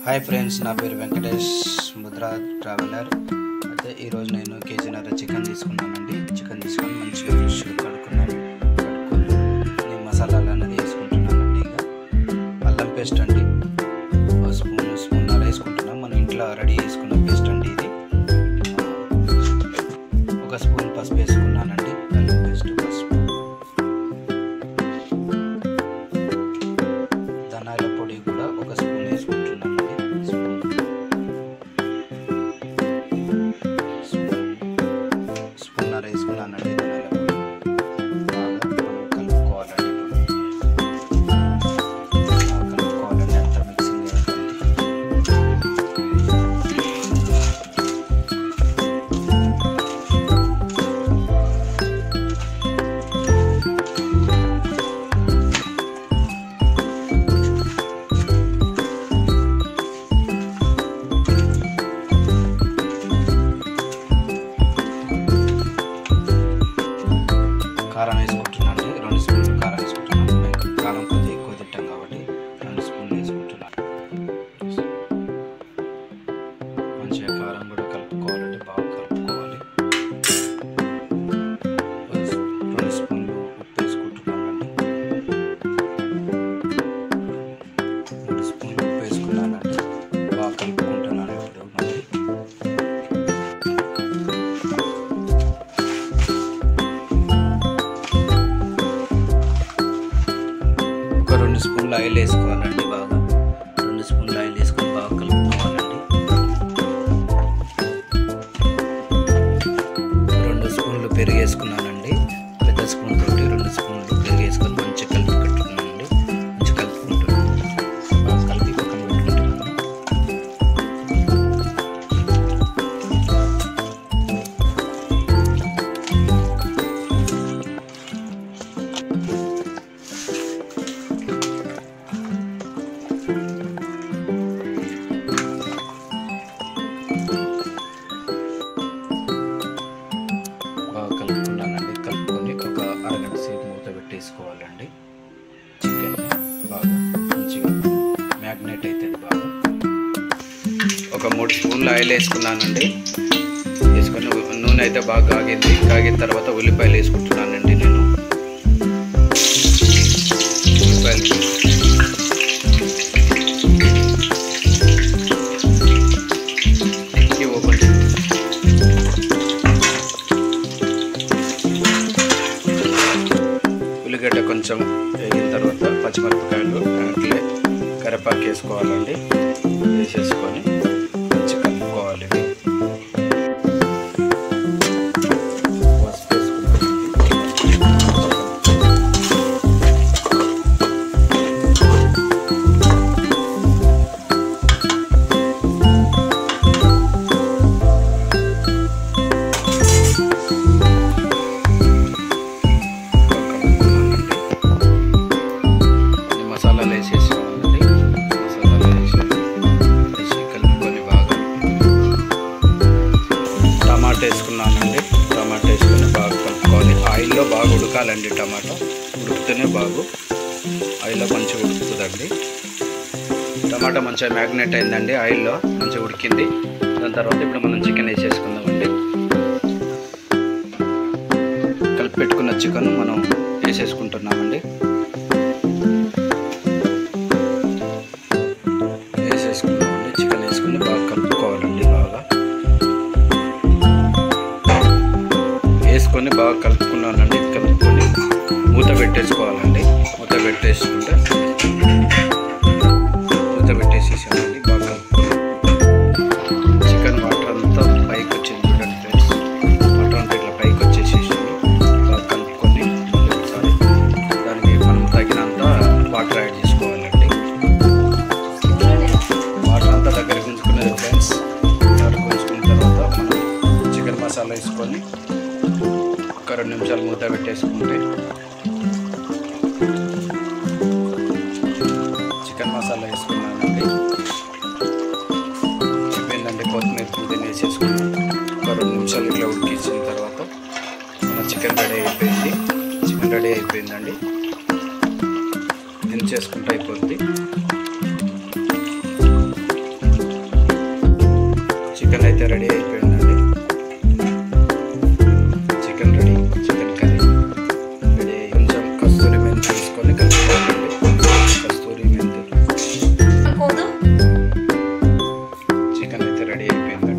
Hi friends, నా పేరు Venkatesh Mudra traveller. అయితే ఈరోజు నేను కేజీన్నర చికెన్ తీసుకున్నానండి. చికెన్ తీసుకొని మంచిగా ఫ్రెష్గా కడుక్కుని మసాలాలు అనేది వేసుకుంటున్నానండి. ఇక అల్లం పేస్ట్ అండి, స్పూన్నర వేసుకుంటున్నాం. మనం ఇంట్లో రెడీ చేసుకున్న పేస్ట్ అండి ఇది. ఒక స్పూన్ పసుపు వేసుకున్నానండి, అల్లం పేస్ట్ పసుపు. ధనియాల పొడి కూడా ఒక స్పూన్ వేసుకుంటున్నానండి. స్పూన్నర వేసుకున్నానండి ధనియాల పొడి. బాగా మనం కలుపుకోవాలండి. కలుపుకోవాలండి, అంతా మిక్సింగ్ కారం వేసుకుంటున్నాను. 2 స్పూన్లు కారం వేసుకుంటున్నాను. మేము కారం కొంచెం ఎక్కువ తింటాం కాబట్టి 2 స్పూన్లు వేసుకుంటున్నాను. మంచిగా కారం కూడా కలుపుకోవాలండి, బాగా కలుపుకోవాలి. 2 స్పూన్లు ఉప్పు వేసుకుంటున్నానండి. 2 స్పూన్లు ఉప్పు వేసుకున్నానండి. బాగా కలుపుకుంటున్నాను. ఇప్పుడు మళ్ళీ ఒక 2 స్పూన్లు ఆయిల్ వేసుకోవాలండి. బాగా 2 స్పూన్లు ఆయిల్ వేసుకొని బాగా కలుపుకోవాలండి. 2 స్పూన్లు పెరుగు వేసుకున్నానండి. పెద్ద స్పూన్ తోటి 2 స్పూన్లు పెరుగు వేసుకొని మంచిగా కలుపుకుంటున్నానండి. మంచిగా కలుపుకుంటున్నాను. బాగా కలిపి పక్కన పెట్టుకుంటున్నాను. బాగా కలుపుకున్నానండి. కలుపుకొని ఒక అరగంట సేపు మూత పెట్టేసుకోవాలండి. చికెన్ బాగా మంచిగా మ్యాగ్నేట్ అవుతుంది. బాగా ఒక 3 స్పూన్లు ఆయిల్ వేసుకున్నానండి. వేసుకొని నూనె అయితే బాగా కాగింది. కాగిన తర్వాత ఉల్లిపాయలు వేసుకుంటున్నానండి. నేను ఉల్లిపాయలు ఉల్లిగడ్డ కొంచెం వేగిన తర్వాత పచ్చిమిరపకాయలు అట్లే కరివేపాకు వేసుకోవాలండి. వేసేసుకొని మంచిగా కలుపుకోవాలి. పసుపు మసాలాలు వేసేసుకోవాలండి. మసాలాలు వేసి కలుపుకొని బాగా టమాటా వేసుకున్నానండి. టమాటా వేసుకొని బాగా కలుపుకోవాలి. ఆయిల్లో బాగా ఉడకాలండి. టమాటా ఉడికితేనే బాగు ఆయిల్లో మంచిగా ఉడుకుతుందండి. టమాటా మంచిగా మ్యాగ్నేట్ అయిందండి. ఆయిల్లో మంచిగా ఉడికింది. దాని తర్వాత ఇప్పుడు మనం చికెన్ వేసేసుకుందామండి. కలిపి పెట్టుకున్న చికెన్ మనం వేసేసుకుంటున్నామండి. వేసేసుకున్నామండి. చికెన్ వేసుకుని బాగా కలుపుకోవాలండి. బాగా వేసుకొని బాగా కలుపుకున్నానండి. కలుపుకొని మూత పెట్టేసుకోవాలండి. మూత పెట్టేసేసామండి. బాగా కలుపుకొని చికెన్ వాటర్ అంతా పైకి వచ్చింది చూడండి ఫ్రెండ్స్. వాటర్ అంతా ఇట్లా పైకి వచ్చేసేసి బాగా కలుపుకొని ఒకసారి దానికి మనం తగినంత వాటర్ యాడ్ చేసుకోవాలండి. వాటర్ అంతా దగ్గరికి ఉంచుకునేది ఫ్రెండ్స్. దగ్గరకు ఉంచుకున్న తర్వాత మనం చికెన్ మసాలా వేసుకొని ఒక 2 నిమిషాలు మూత పెట్టేసుకుంటే చికెన్ మసాలా వేసుకున్నానండి. అయిపోయిందండి. కొత్తిమీర పుదీనా వేసేసుకున్నాం. ఒక 2 నిమిషాలు ఇట్లా ఉడికించిన తర్వాత మన చికెన్ రెడీ అయిపోయింది. చికెన్ రెడీ అయిపోయిందండి. దించేసుకుంటే అయిపోద్ది. అయితే రెడీ అయిపోయిందండి. Chicken ready, chicken curry ready. కొంచెం కస్తూరి మెంతి తీసుకొని కలుపుకోవాలండి. కస్తూరి మెంతి. చికెన్ అయితే రెడీ అయిపోయింది.